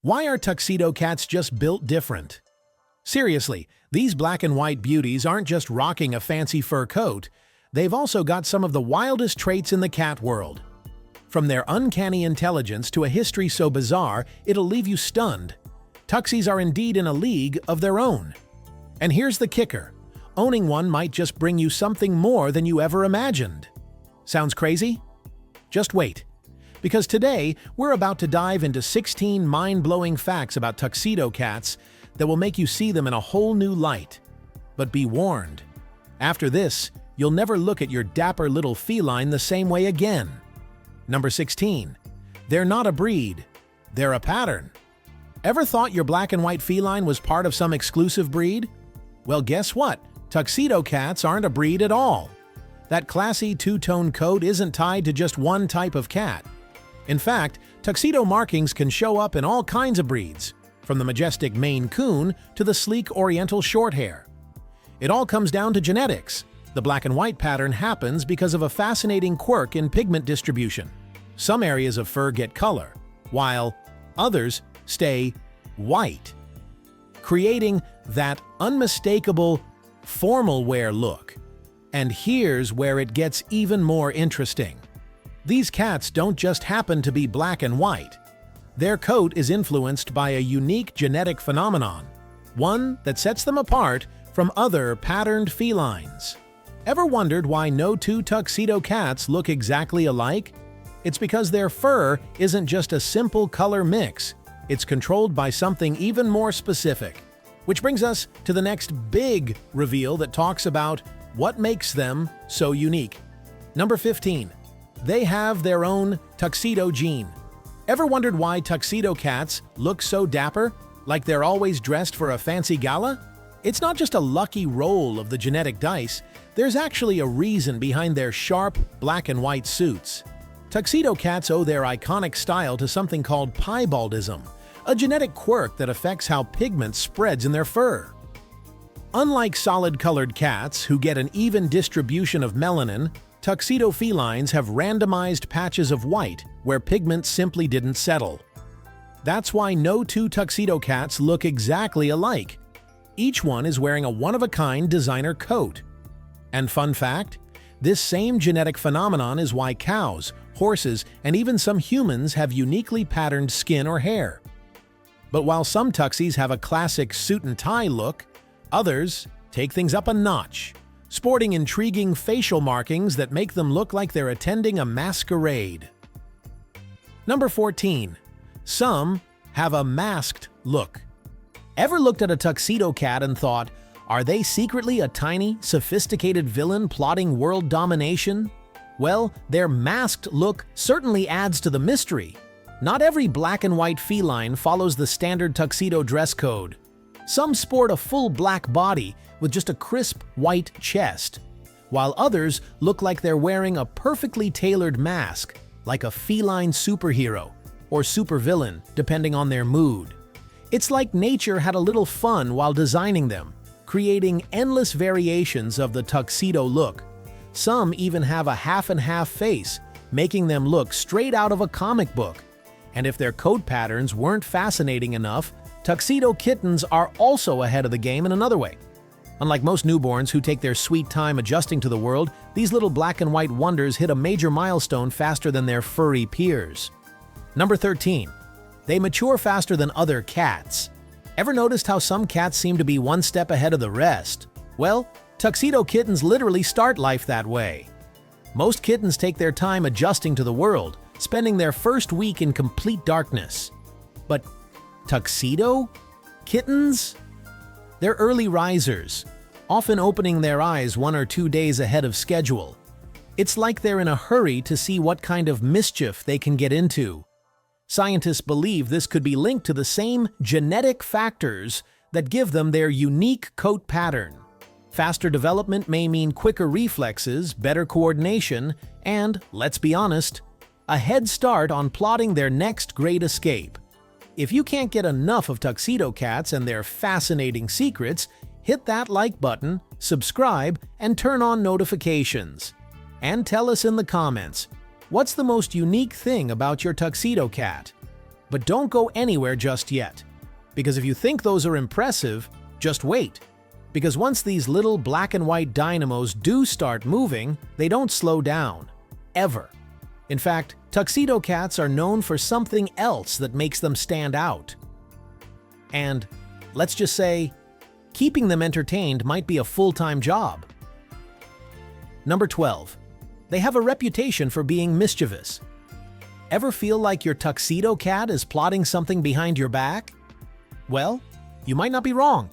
Why are tuxedo cats just built different? Seriously, these black and white beauties aren't just rocking a fancy fur coat, they've also got some of the wildest traits in the cat world. From their uncanny intelligence to a history so bizarre it'll leave you stunned, tuxies are indeed in a league of their own. And here's the kicker, owning one might just bring you something more than you ever imagined. Sounds crazy? Just wait. Because today, we're about to dive into 16 mind-blowing facts about tuxedo cats that will make you see them in a whole new light. But be warned, after this, you'll never look at your dapper little feline the same way again. Number 16. They're not a breed, they're a pattern. Ever thought your black and white feline was part of some exclusive breed? Well, guess what? Tuxedo cats aren't a breed at all. That classy two-tone coat isn't tied to just one type of cat. In fact, tuxedo markings can show up in all kinds of breeds, from the majestic Maine Coon to the sleek Oriental Shorthair. It all comes down to genetics. The black and white pattern happens because of a fascinating quirk in pigment distribution. Some areas of fur get color, while others stay white, creating that unmistakable formal wear look. And here's where it gets even more interesting. These cats don't just happen to be black and white. Their coat is influenced by a unique genetic phenomenon, one that sets them apart from other patterned felines. Ever wondered why no two tuxedo cats look exactly alike? It's because their fur isn't just a simple color mix, it's controlled by something even more specific. Which brings us to the next big reveal that talks about what makes them so unique. Number 15. They have their own tuxedo gene. Ever wondered why tuxedo cats look so dapper, like they're always dressed for a fancy gala? It's not just a lucky roll of the genetic dice, there's actually a reason behind their sharp black and white suits. Tuxedo cats owe their iconic style to something called piebaldism, a genetic quirk that affects how pigment spreads in their fur. Unlike solid-colored cats who get an even distribution of melanin, tuxedo felines have randomized patches of white where pigment simply didn't settle. That's why no two tuxedo cats look exactly alike. Each one is wearing a one-of-a-kind designer coat. And fun fact, this same genetic phenomenon is why cows, horses, and even some humans have uniquely patterned skin or hair. But while some tuxies have a classic suit and tie look, others take things up a notch, sporting intriguing facial markings that make them look like they're attending a masquerade. Number 14. Some have a masked look. Ever looked at a tuxedo cat and thought, are they secretly a tiny, sophisticated villain plotting world domination? Well, their masked look certainly adds to the mystery. Not every black and white feline follows the standard tuxedo dress code. Some sport a full black body with just a crisp white chest, while others look like they're wearing a perfectly tailored mask, like a feline superhero or supervillain, depending on their mood. It's like nature had a little fun while designing them, creating endless variations of the tuxedo look. Some even have a half-and-half face, making them look straight out of a comic book. And if their coat patterns weren't fascinating enough, tuxedo kittens are also ahead of the game in another way. Unlike most newborns who take their sweet time adjusting to the world, these little black and white wonders hit a major milestone faster than their furry peers. Number 13. They mature faster than other cats. Ever noticed how some cats seem to be one step ahead of the rest? Well, tuxedo kittens literally start life that way. Most kittens take their time adjusting to the world, spending their first week in complete darkness. But tuxedo kittens? They're early risers, often opening their eyes 1 or 2 days ahead of schedule. It's like they're in a hurry to see what kind of mischief they can get into. Scientists believe this could be linked to the same genetic factors that give them their unique coat pattern. Faster development may mean quicker reflexes, better coordination, and, let's be honest, a head start on plotting their next great escape. If you can't get enough of tuxedo cats and their fascinating secrets, hit that like button, subscribe, and turn on notifications. And tell us in the comments, what's the most unique thing about your tuxedo cat? But don't go anywhere just yet, because if you think those are impressive, just wait. Because once these little black and white dynamos do start moving, they don't slow down. Ever. In fact, tuxedo cats are known for something else that makes them stand out. And, let's just say, keeping them entertained might be a full-time job. Number 12. They have a reputation for being mischievous. Ever feel like your tuxedo cat is plotting something behind your back? Well, you might not be wrong.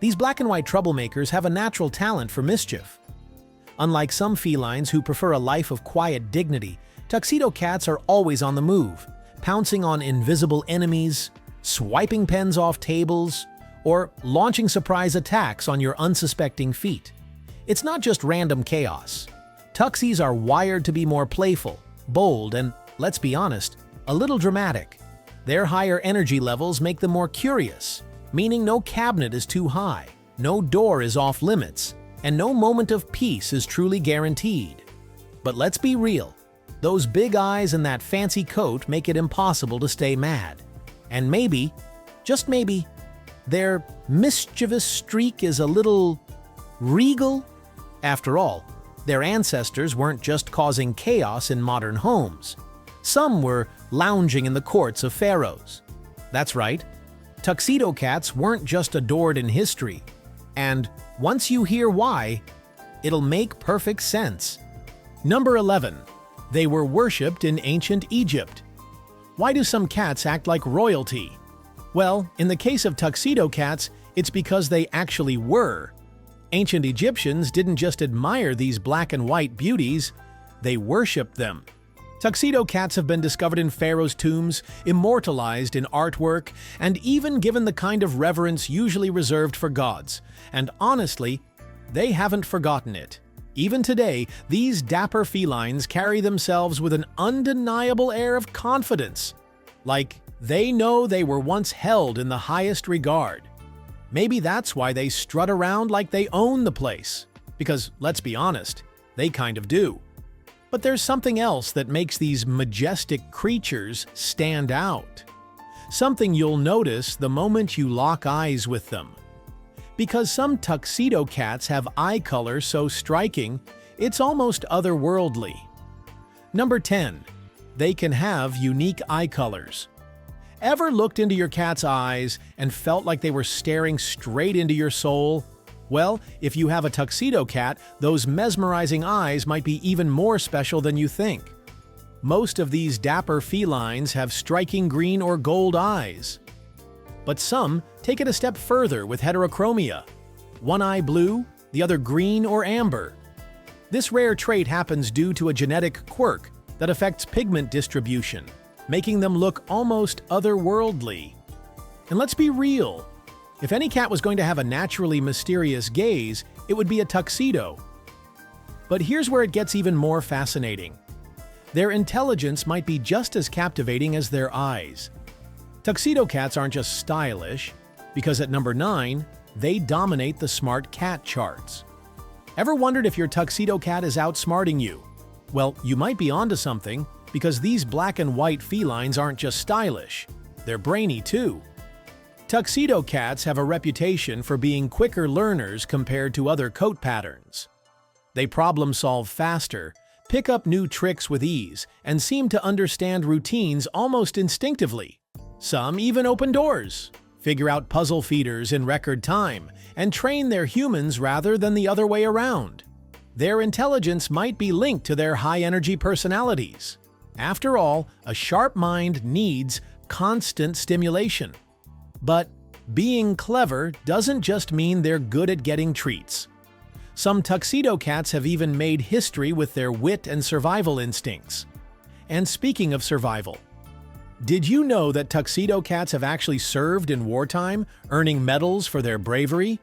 These black and white troublemakers have a natural talent for mischief. Unlike some felines who prefer a life of quiet dignity, tuxedo cats are always on the move, pouncing on invisible enemies, swiping pens off tables, or launching surprise attacks on your unsuspecting feet. It's not just random chaos. Tuxies are wired to be more playful, bold, and, let's be honest, a little dramatic. Their higher energy levels make them more curious, meaning no cabinet is too high, no door is off limits, and no moment of peace is truly guaranteed. But let's be real, those big eyes and that fancy coat make it impossible to stay mad. And maybe, just maybe, their mischievous streak is a little regal. After all, their ancestors weren't just causing chaos in modern homes. Some were lounging in the courts of pharaohs. That's right, tuxedo cats weren't just adored in history. And once you hear why, it'll make perfect sense. Number 11. They were worshipped in ancient Egypt. Why do some cats act like royalty? Well, in the case of tuxedo cats, it's because they actually were. Ancient Egyptians didn't just admire these black and white beauties, they worshipped them. Tuxedo cats have been discovered in pharaohs' tombs, immortalized in artwork, and even given the kind of reverence usually reserved for gods. And honestly, they haven't forgotten it. Even today, these dapper felines carry themselves with an undeniable air of confidence, like they know they were once held in the highest regard. Maybe that's why they strut around like they own the place, because, let's be honest, they kind of do. But there's something else that makes these majestic creatures stand out. Something you'll notice the moment you lock eyes with them. Because some tuxedo cats have eye color so striking, it's almost otherworldly. Number 10. They can have unique eye colors. Ever looked into your cat's eyes and felt like they were staring straight into your soul? Well, if you have a tuxedo cat, those mesmerizing eyes might be even more special than you think. Most of these dapper felines have striking green or gold eyes. But some take it a step further with heterochromia. One eye blue, the other green or amber. This rare trait happens due to a genetic quirk that affects pigment distribution, making them look almost otherworldly. And let's be real, if any cat was going to have a naturally mysterious gaze, it would be a tuxedo. But here's where it gets even more fascinating. Their intelligence might be just as captivating as their eyes. Tuxedo cats aren't just stylish, because at number 9, they dominate the smart cat charts. Ever wondered if your tuxedo cat is outsmarting you? Well, you might be onto something, because these black and white felines aren't just stylish, they're brainy too. Tuxedo cats have a reputation for being quicker learners compared to other coat patterns. They problem-solve faster, pick up new tricks with ease, and seem to understand routines almost instinctively. Some even open doors, figure out puzzle feeders in record time, and train their humans rather than the other way around. Their intelligence might be linked to their high-energy personalities. After all, a sharp mind needs constant stimulation. But being clever doesn't just mean they're good at getting treats. Some tuxedo cats have even made history with their wit and survival instincts. And speaking of survival, did you know that tuxedo cats have actually served in wartime, earning medals for their bravery?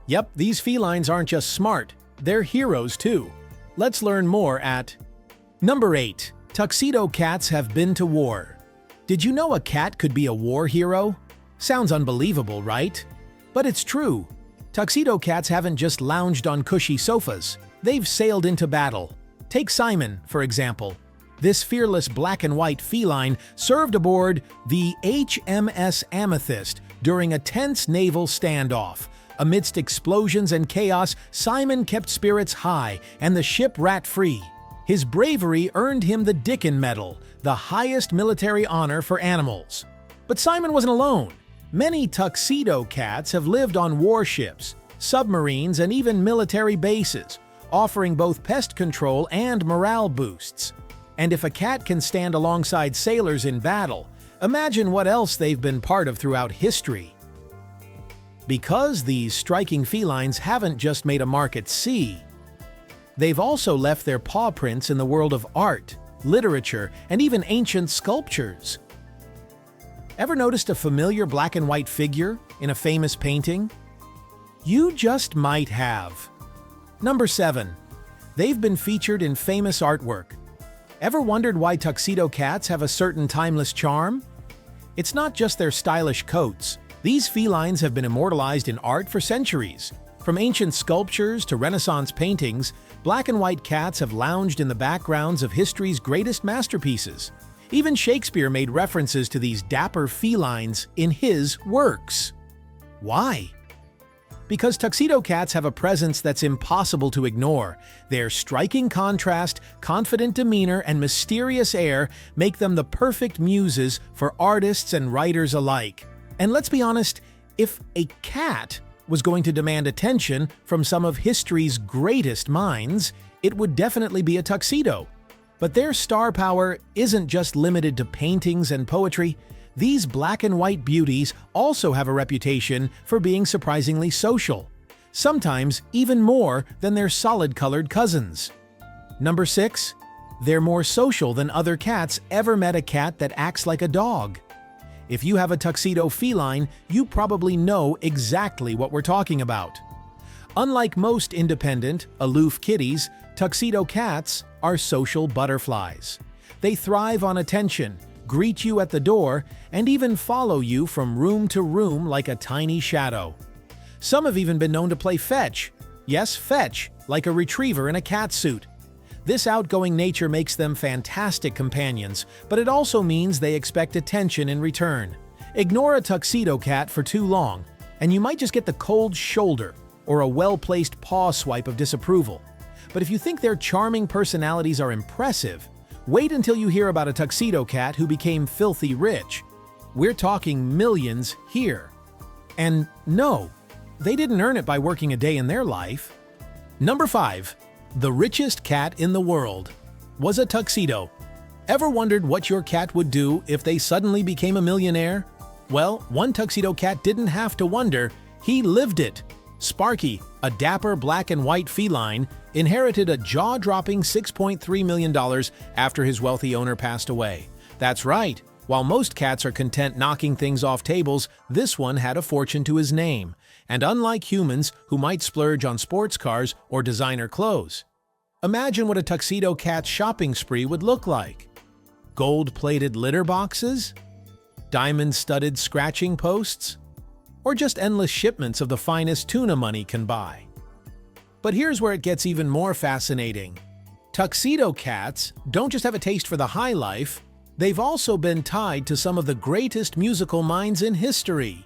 Yep, these felines aren't just smart, they're heroes too. Let's learn more at Number 8. Tuxedo cats have been to war. Did you know a cat could be a war hero? Sounds unbelievable, right? But it's true. Tuxedo cats haven't just lounged on cushy sofas, they've sailed into battle. Take Simon, for example. This fearless black and white feline served aboard the HMS Amethyst during a tense naval standoff. Amidst explosions and chaos, Simon kept spirits high and the ship rat-free. His bravery earned him the Dickin Medal, the highest military honor for animals. But Simon wasn't alone. Many tuxedo cats have lived on warships, submarines, and even military bases, offering both pest control and morale boosts. And if a cat can stand alongside sailors in battle, imagine what else they've been part of throughout history. Because these striking felines haven't just made a mark at sea, they've also left their paw prints in the world of art, literature, and even ancient sculptures. Ever noticed a familiar black and white figure in a famous painting? You just might have. Number 7. They've been featured in famous artwork. Ever wondered why tuxedo cats have a certain timeless charm? It's not just their stylish coats. These felines have been immortalized in art for centuries. From ancient sculptures to Renaissance paintings, black and white cats have lounged in the backgrounds of history's greatest masterpieces. Even Shakespeare made references to these dapper felines in his works. Why? Because tuxedo cats have a presence that's impossible to ignore. Their striking contrast, confident demeanor, and mysterious air make them the perfect muses for artists and writers alike. And let's be honest, if a cat was going to demand attention from some of history's greatest minds, it would definitely be a tuxedo. But their star power isn't just limited to paintings and poetry. These black and white beauties also have a reputation for being surprisingly social, sometimes even more than their solid-colored cousins. Number 6. They're more social than other cats. Ever met a cat that acts like a dog? If you have a tuxedo feline, you probably know exactly what we're talking about. Unlike most independent, aloof kitties, tuxedo cats are social butterflies. They thrive on attention, greet you at the door, and even follow you from room to room like a tiny shadow. Some have even been known to play fetch. Yes, fetch, like a retriever in a catsuit. This outgoing nature makes them fantastic companions, but it also means they expect attention in return. Ignore a tuxedo cat for too long, and you might just get the cold shoulder or a well-placed paw swipe of disapproval. But if you think their charming personalities are impressive, wait until you hear about a tuxedo cat who became filthy rich. We're talking millions here. And no, they didn't earn it by working a day in their life. Number 5. The richest cat in the world was a tuxedo. Ever wondered what your cat would do if they suddenly became a millionaire? Well, one tuxedo cat didn't have to wonder, he lived it. Sparky, a dapper black and white feline, inherited a jaw-dropping $6.3 million after his wealthy owner passed away. That's right, while most cats are content knocking things off tables, this one had a fortune to his name. And unlike humans who might splurge on sports cars or designer clothes, imagine what a tuxedo cat's shopping spree would look like. Gold-plated litter boxes? Diamond-studded scratching posts? Or just endless shipments of the finest tuna money can buy? But here's where it gets even more fascinating. Tuxedo cats don't just have a taste for the high life, they've also been tied to some of the greatest musical minds in history.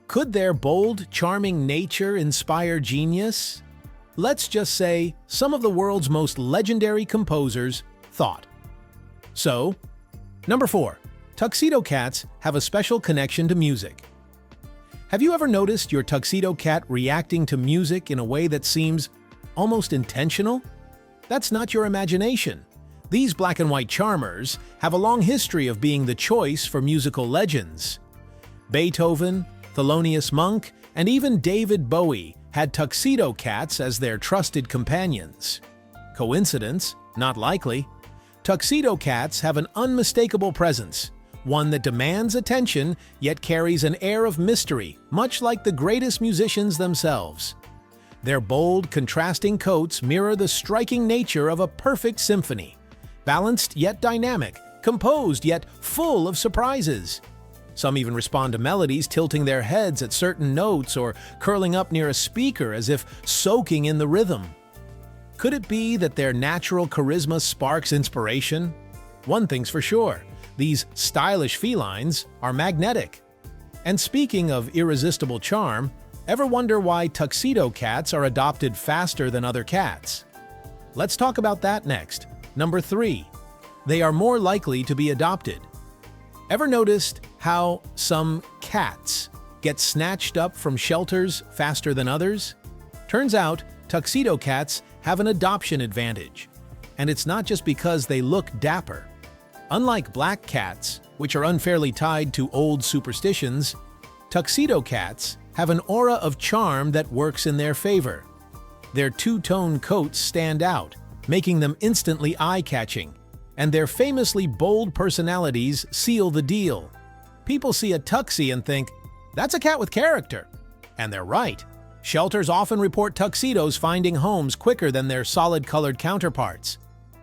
Could their bold, charming nature inspire genius? Let's just say some of the world's most legendary composers thought. So, number 4. Tuxedo cats have a special connection to music. Have you ever noticed your tuxedo cat reacting to music in a way that seems almost intentional? That's not your imagination. These black and white charmers have a long history of being the choice for musical legends. Beethoven, Thelonious Monk, and even David Bowie had tuxedo cats as their trusted companions. Coincidence? Not likely. Tuxedo cats have an unmistakable presence, one that demands attention yet carries an air of mystery, much like the greatest musicians themselves. Their bold, contrasting coats mirror the striking nature of a perfect symphony, balanced yet dynamic, composed yet full of surprises. Some even respond to melodies tilting their heads at certain notes or curling up near a speaker as if soaking in the rhythm. Could it be that their natural charisma sparks inspiration? One thing's for sure, these stylish felines are magnetic. And speaking of irresistible charm, ever wonder why tuxedo cats are adopted faster than other cats? Let's talk about that next. Number 3. They are more likely to be adopted. Ever noticed how some cats get snatched up from shelters faster than others? Turns out, tuxedo cats have an adoption advantage. And it's not just because they look dapper. Unlike black cats, which are unfairly tied to old superstitions, tuxedo cats have an aura of charm that works in their favor. Their two-tone coats stand out, making them instantly eye-catching, and their famously bold personalities seal the deal. People see a tuxie and think, that's a cat with character. And they're right. Shelters often report tuxedos finding homes quicker than their solid-colored counterparts.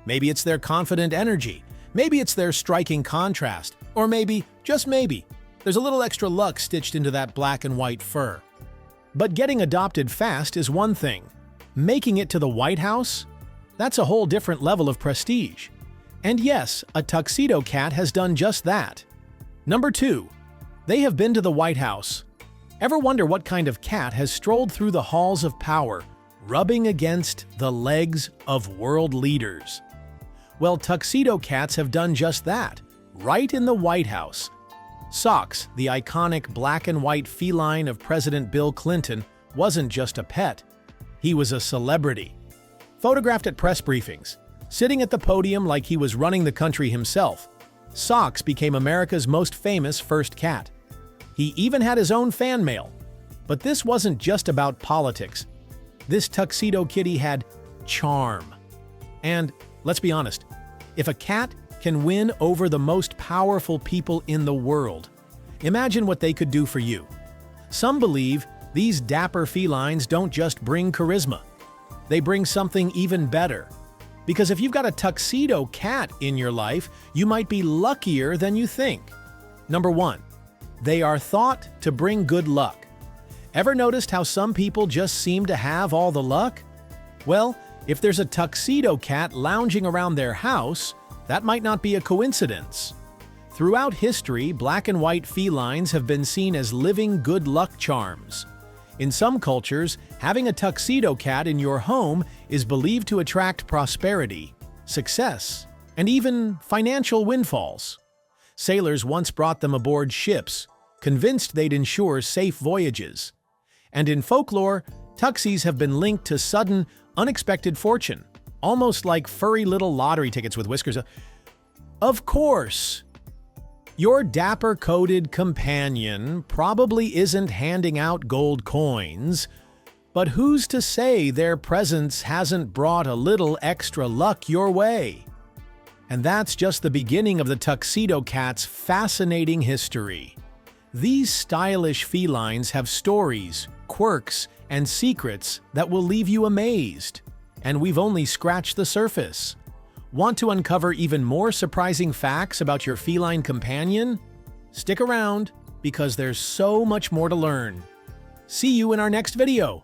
Maybe it's their confident energy, maybe it's their striking contrast, or maybe, just maybe, there's a little extra luck stitched into that black and white fur. But getting adopted fast is one thing. Making it to the White House? That's a whole different level of prestige. And yes, a tuxedo cat has done just that. Number 2. They have been to the White House. Ever wonder what kind of cat has strolled through the halls of power, rubbing against the legs of world leaders? Well, tuxedo cats have done just that, right in the White House. Sox, the iconic black and white feline of President Bill Clinton, wasn't just a pet. He was a celebrity. Photographed at press briefings, sitting at the podium like he was running the country himself, Sox became America's most famous first cat. He even had his own fan mail. But this wasn't just about politics. This tuxedo kitty had charm. And let's be honest, if a cat can win over the most powerful people in the world, imagine what they could do for you. Some believe these dapper felines don't just bring charisma. They bring something even better. Because if you've got a tuxedo cat in your life, you might be luckier than you think. Number 1. They are thought to bring good luck. Ever noticed how some people just seem to have all the luck? Well, if there's a tuxedo cat lounging around their house, that might not be a coincidence. Throughout history, black and white felines have been seen as living good luck charms. In some cultures, having a tuxedo cat in your home is believed to attract prosperity, success, and even financial windfalls. Sailors once brought them aboard ships, convinced they'd ensure safe voyages. And in folklore, tuxies have been linked to sudden, unexpected fortune, almost like furry little lottery tickets with whiskers. Of course, your dapper-coated companion probably isn't handing out gold coins, but who's to say their presence hasn't brought a little extra luck your way? And that's just the beginning of the tuxedo cat's fascinating history. These stylish felines have stories, quirks, and secrets that will leave you amazed. And we've only scratched the surface. Want to uncover even more surprising facts about your feline companion? Stick around, because there's so much more to learn. See you in our next video.